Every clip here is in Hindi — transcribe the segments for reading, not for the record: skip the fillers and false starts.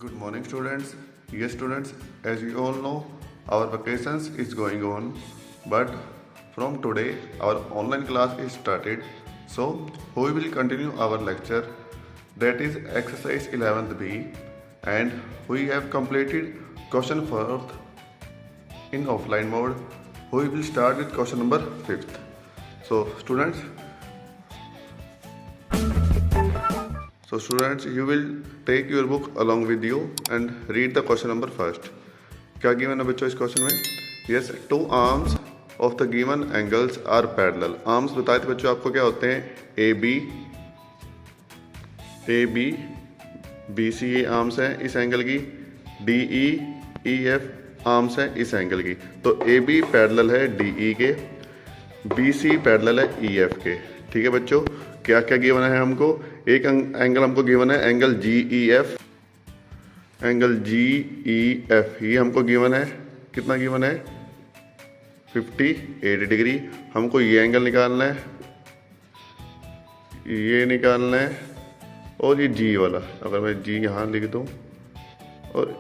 Good morning, students. Yes, students, as you all know, our vacations is going on, but from today our online class is started. So we will continue our lecture, that is exercise 11th B, and we have completed question 4th in offline mode. We will start with question number 5th. So students, you will take your book along with you and read the question number first. क्या given है बच्चों इस क्वेश्चन में? Yes, two arms of the given angles are parallel. Arms बताए थे बच्चों आपको क्या होते हैं? AB, BC ये आर्म्स हैं इस एंगल की, DE, EF आर्म्स हैं इस एंगल की. तो AB पैरेलल है DE के, BC पैरेलल है EF के. ठीक है बच्चों, क्या क्या गिवन है हमको? एक एंगल हमको गिवन है एंगल GEF, एंगल GEF ये हमको गिवन है. कितना गिवन है? 58 डिग्री. हमको ये एंगल निकालना है, ये निकालना है, और ये G वाला, अगर मैं G यहाँ लिख दूँ, और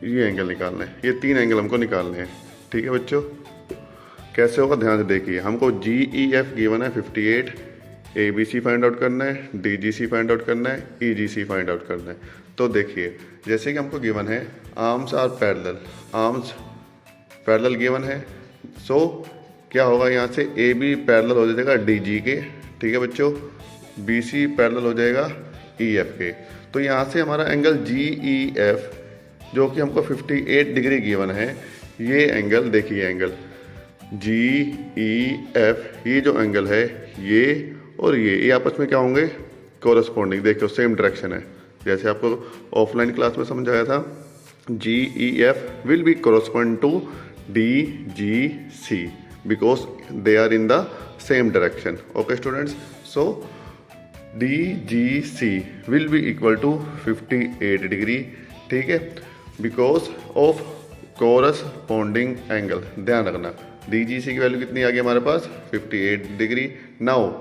ये एंगल निकालना है. ये तीन एंगल हमको निकालने हैं. ठीक है बच्चों, कैसे होगा ध्यान से देखिए. हमको GEF गिवन है 58, ABC फाइंड आउट करना है, DGC फाइंड आउट करना है, EGC फाइंड आउट करना है. तो देखिए जैसे कि हमको गिवन है arms are parallel, arms parallel given है. सो क्या होगा, यहाँ से AB पैरेलल हो जाएगा DG के. ठीक है बच्चों, BC पैरेलल हो जाएगा EF के. तो यहाँ से हमारा एंगल GEF जो कि हमको 58 डिग्री गिवन है, ये एंगल देखिए, एंगल GEF ये जो एंगल है ये और ये आपस में क्या होंगे? कोरस्पॉन्डिंग. देखो सेम डायरेक्शन है, जैसे आपको ऑफलाइन क्लास में समझाया था. GEF will be correspond to DGC because they are in the same direction. Okay students, so DGC will be equal to 58 degree. ठीक है, बिकॉज ऑफ कोरस्पॉन्डिंग एंगल. ध्यान रखना DGC की वैल्यू कितनी आ गई हमारे पास? 58 डिग्री. नाउ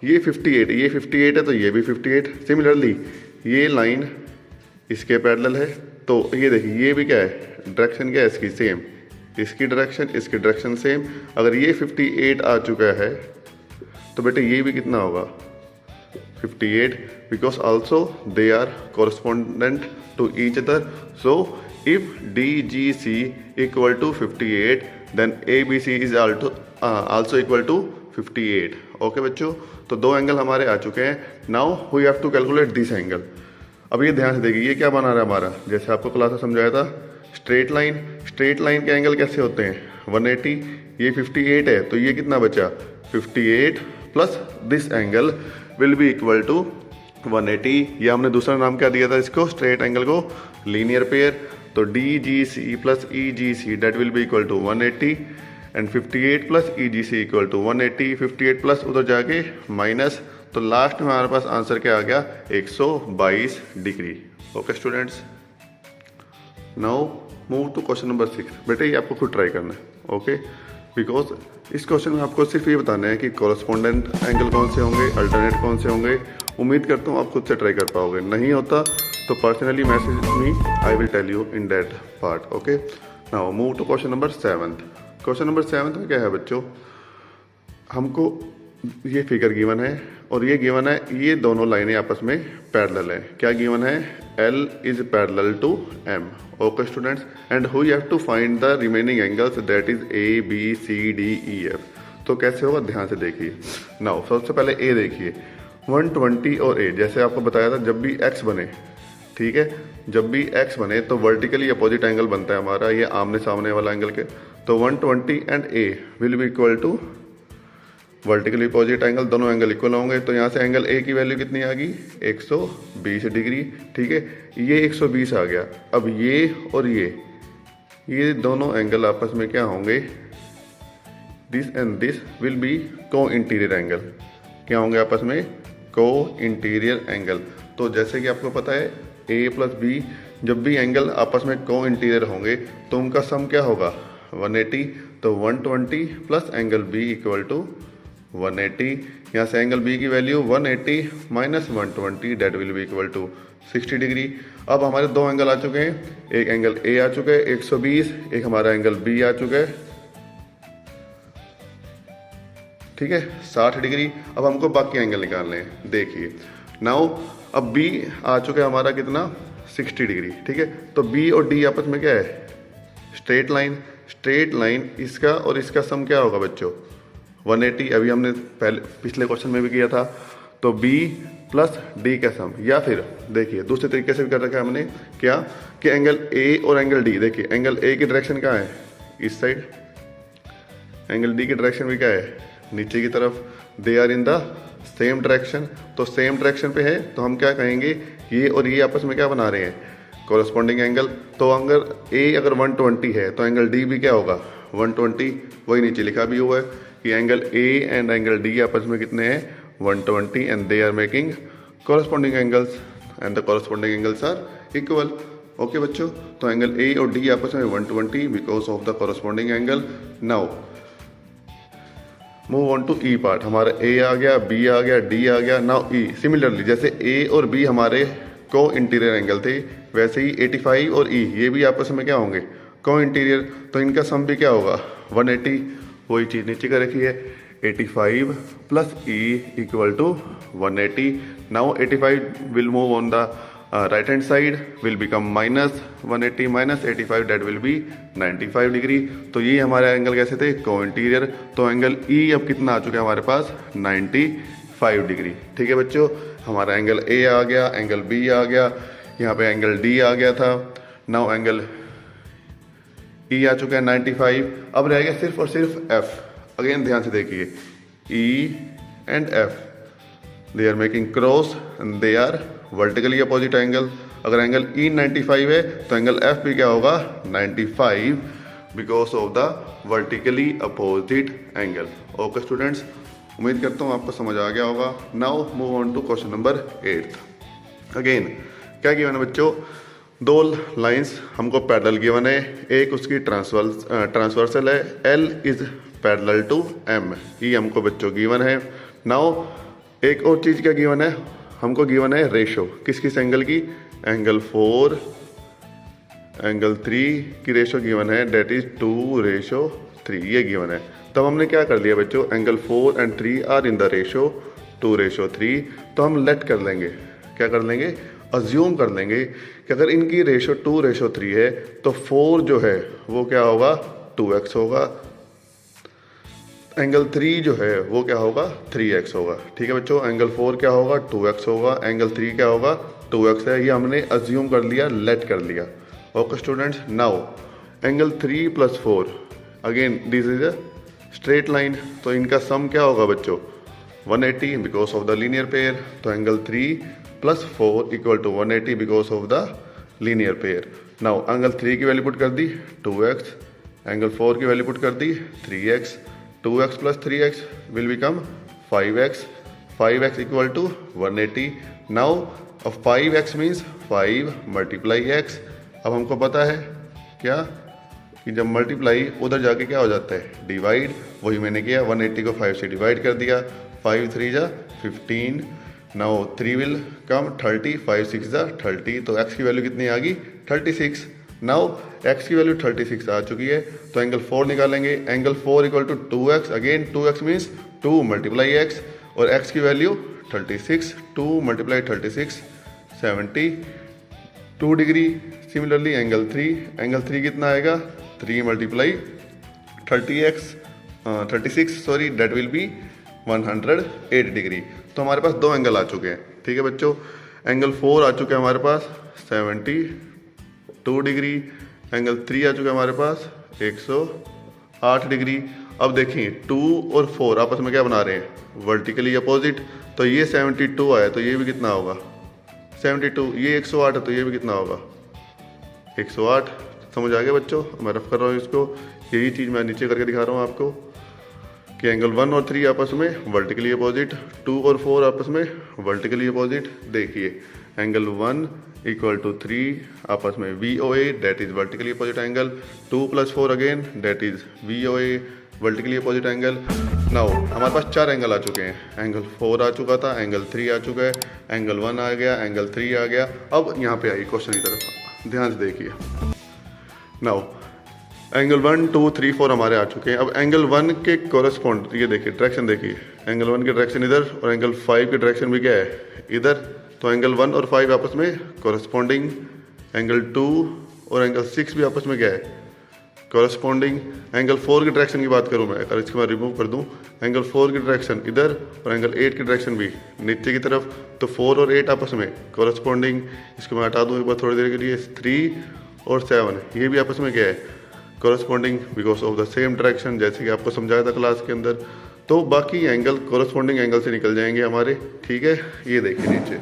ये 58 है तो ये भी 58. सिमिलरली ये लाइन इसके पैरेलल है, तो ये देखिए ये भी क्या है, डायरेक्शन क्या है इसकी? सेम. इसकी डायरेक्शन सेम. अगर ये 58 आ चुका है तो बेटे ये भी कितना होगा? 58, because also they are correspondent to each other. So if DGC equal to 58 then ABC is also equal to 58. Okay बच्चों, तो दो एंगल हमारे आ चुके हैं. Now we have to calculate this angle. अब ये ध्यान से देखिए, ये क्या बना रहा है हमारा? जैसे आपको क्लास में समझाया था, स्ट्रेट लाइन के एंगल कैसे होते हैं? 180. ये 58 है तो ये कितना बचा? 58 plus this angle will be equal to 180. ये हमने दूसरा नाम क्या दिया था इसको, स्ट्रेट एंगल को? Linear pair. तो DGC plus EGC that will be equal to 180 and 58 plus EGC equal to 180. 58 plus उधर जाके माइनस, तो लास्ट में हमारे पास आंसर क्या आ गया? 122 degree. Okay students, now move to question number 6. बेटे ये आपको खुद ट्राई करना है. ओके, बिकॉज इस क्वेश्चन में आपको सिर्फ ये बताना है कि कॉरस्पॉन्डेंट एंगल कौन से होंगे, अल्टरनेट कौन से होंगे. उम्मीद करता हूँ आप खुद से ट्राई कर पाओगे. नहीं होता तो personally message me, I will tell you in that part. Okay, now move to question number 7. Question number 7 में क्या है बच्चों? हमको ये फिगर गिवन है और ये गिवन है, ये दोनों लाइनें आपस में पैरेलल हैं. क्या गिवन है? L is parallel to M. Okay students, and we have to find the remaining angles that is ABCDEF. तो कैसे होगा ध्यान से देखिए. नाउ सबसे पहले A देखिए, 120 और A. जैसे आपको बताया था जब भी X बने, ठीक है, जब भी X बने तो वर्टिकली अपोजिट एंगल बनता है हमारा, ये आमने सामने वाला एंगल के. तो 120 and A will be equal to vertically opposite angle, दोनों एंगल इक्वल होंगे. तो यहाँ से एंगल A की वैल्यू कितनी आ गई? 120 डिग्री. ठीक है, ये 120 आ गया. अब ये और ये दोनों एंगल आपस में क्या होंगे? This and this will be को इंटीरियर एंगल. क्या होंगे आपस में? को इंटीरियर एंगल. तो जैसे कि आपको पता है A प्लस B, जब भी एंगल आपस में को इंटीरियर होंगे तो उनका सम क्या होगा? 180. तो 120 plus angle B equal to 180. यहाँ से एंगल B की value 180 minus 120 that will be equal to 60 degree. अब हमारे दो एंगल आ चुके हैं, एक एंगल ए आ चुका है 120, एक हमारा एंगल बी आ चुका है, ठीक है 60 डिग्री। अब हमको बाकी एंगल निकालने हैं। देखिए नाउ अब बी आ चुका है हमारा कितना 60 डिग्री, ठीक है। तो बी और डी आपस में क्या है, स्ट्रेट लाइन। स्ट्रेट लाइन इसका और इसका सम क्या होगा बच्चों 180। अभी हमने पहले पिछले क्वेश्चन में भी किया था। तो बी प्लस डी का सम, या फिर देखिए दूसरे तरीके से भी कर रखा है हमने क्या कि एंगल ए और एंगल डी, देखिए एंगल ए की डायरेक्शन कहाँ है इस साइड, एंगल डी की डायरेक्शन भी क्या है नीचे की तरफ, they are in the same direction. तो सेम डायरेक्शन पे है तो हम क्या कहेंगे, ये और ये आपस में क्या बना रहे हैं कॉरस्पॉन्डिंग एंगल। तो अगर ए अगर 120 है तो एंगल डी भी क्या होगा 120। वही नीचे लिखा भी हुआ है कि angle A and angle D आपस में कितने हैं 120 and they are making corresponding angles and the corresponding angles are equal. Okay बच्चों, तो एंगल ए और डी आपस में 120 because of the corresponding angle. Now move on to E part. हमारा ए आ गया, बी आ गया, डी आ गया। नाउ ई सिमिलरली जैसे ए और बी हमारे को इंटीरियर एंगल थे, वैसे ही 85 और ई ये भी आपस में क्या होंगे को इंटीरियर। तो इनका सम भी क्या होगा 180। वही चीज़ नीचे का रखी है 85 plus E equal to 180। Now 85 will move on the right hand side will become minus 180 minus 85 that will be 95 degree. तो ये हमारे एंगल कैसे थे को इंटीरियर। तो एंगल ई अब कितना आ चुका है हमारे पास 95 डिग्री, ठीक है बच्चों। हमारा एंगल ए आ गया, एंगल बी आ गया, यहाँ पे एंगल डी आ गया था। नाउ एंगल ई आ चुका है 95। अब रह गया सिर्फ और सिर्फ एफ। अगेन ध्यान से देखिए E and F they are making cross and they are vertically opposite angle. अगर एंगल ई 95 है तो एंगल एफ भी क्या होगा 95 because of the vertically opposite angle. Okay students, उम्मीद करता हूँ आपको समझ आ गया होगा। Now move on to question number 8। Again क्या गिवन है बच्चों, दो लाइंस हमको पैरेलल गिवन है, एक उसकी ट्रांसवर्सल है, L is parallel to M, ये हमको बच्चों गिवन है। नाउ एक और चीज़ क्या गिवन है, हमको गिवन है रेशो किस किस एंगल की, एंगल 4 एंगल 3 की रेशो गिवन है, डेट इज 2:3 ये गिवन है। तब हमने क्या कर लिया बच्चों, angle 4 and 3 are in the ratio 2:3। तो हम लेट कर लेंगे, क्या कर लेंगे अज्यूम कर लेंगे कि अगर इनकी रेशो 2:3 है तो 4 जो है वो क्या होगा 2x होगा, एंगल 3 जो है वो क्या होगा 3x होगा। ठीक है बच्चों, एंगल 4 क्या होगा 2x होगा, एंगल 3 क्या होगा 2x है। ये हमने अज्यूम कर लिया, लेट कर लिया। Okay students, now angle 3 + 4 again this is a straight line. तो इनका सम क्या होगा बच्चों 180 because of the linear pair. तो angle 3 + 4 = 180 because of the linear pair. Now angle 3 की वैल्यू पुट कर दी 2x, एंगल 4 की वैल्यू पुट कर दी 3x, 2x + 3x will become 5x, 5x = 180। Now अब 5x मीन्स 5 × x। अब हमको पता है क्या कि जब मल्टीप्लाई उधर जाके क्या हो जाता है डिवाइड, वही मैंने किया 180 को 5 से डिवाइड कर दिया, 5 × 3 = 15। Now 3 will come 30, 5 × 6 = 30। तो x की वैल्यू कितनी आ गई 36। नाउ x की वैल्यू 36 आ चुकी है तो एंगल 4 निकालेंगे, angle 4 = 2x, again 2x means 2 × x और x की वैल्यू 36, 2 × 36 72 डिग्री। सिमिलरली एंगल 3 कितना आएगा 3 × 36 sorry that will be 108 degree. तो हमारे पास दो एंगल आ चुके हैं। ठीक है बच्चों, एंगल 4 आ चुका है हमारे पास 72 डिग्री, एंगल 3 आ चुका है हमारे पास 108 डिग्री। अब देखिए 2 और 4 आपस में क्या बना रहे हैं वर्टिकली अपोजिट। तो ये 72 आया तो ये भी कितना होगा 72, ये 108 है तो ये भी कितना होगा 108। समझ आ गया बच्चों, मैं रफ कर रहा हूँ इसको, यही चीज़ मैं नीचे करके दिखा रहा हूँ आपको कि एंगल 1 और 3 आपस में वर्टिकली अपोजिट, 2 और 4 आपस में वर्टिकली अपोजिट। देखिए एंगल 1 = 3 आपस में VOA that is vertically opposite angle, 2 + 4 again that is VOA vertically opposite angle. Now हमारे पास 4 एंगल आ चुके हैं। एंगल 4 आ चुका था, एंगल 3 आ चुका है, एंगल 1 आ गया, एंगल 3 आ गया। अब यहाँ पे आइए क्वेश्चन की तरफ, ध्यान से देखिए। नाउ एंगल 1 2 3 4 हमारे आ चुके हैं। अब एंगल 1 के कोरस्पॉन्ड, ये देखिए डायरेक्शन देखिए, एंगल 1 की डायरेक्शन इधर और एंगल 5 की डायरेक्शन भी क्या है, इधर। तो एंगल 1 और 5 आपस में कोरस्पॉन्डिंग, एंगल 2 और एंगल 6 भी आपस में क्या है, कोरस्पॉन्डिंग। एंगल 4 की डायरेक्शन की बात करूँ मैं, अगर इसको मैं रिमूव कर दूँ, एंगल 4 की डायरेक्शन इधर और एंगल 8 की डायरेक्शन भी नीचे की तरफ, तो 4 और 8 आपस में कोरस्पॉन्डिंग। इसको मैं हटा दूँ एक बार थोड़ी देर के लिए। 3 और 7 ये भी आपस में क्या है, corresponding, because of the same direction, जैसे कि आपको समझाया था क्लास के अंदर। तो बाकी एंगल कोरस्पॉन्डिंग एंगल से निकल जाएंगे हमारे, ठीक है। ये देखिए नीचे,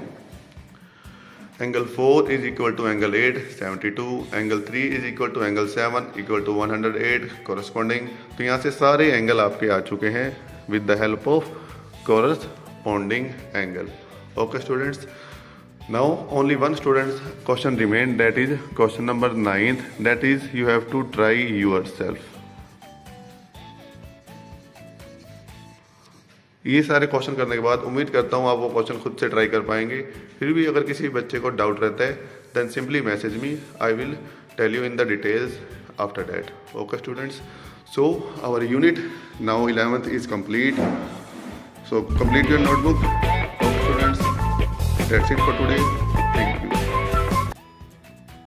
angle 4 is equal to angle 8 72, angle 3 is equal to angle 7 equal to 108 corresponding. तो यहाँ से सारे एंगल आपके आ चुके हैं with the help of corresponding angle. Okay students, now only one students question remain, that is question number 9th, that is you have to try yourself. ये सारे क्वेश्चन करने के बाद उम्मीद करता हूँ आप वो क्वेश्चन खुद से ट्राई कर पाएंगे। फिर भी अगर किसी बच्चे को डाउट रहता है then simply message me, I will tell you in the details after that. Okay students, so our unit now 11th is complete, so complete your notebook. Okay students, that's it for today.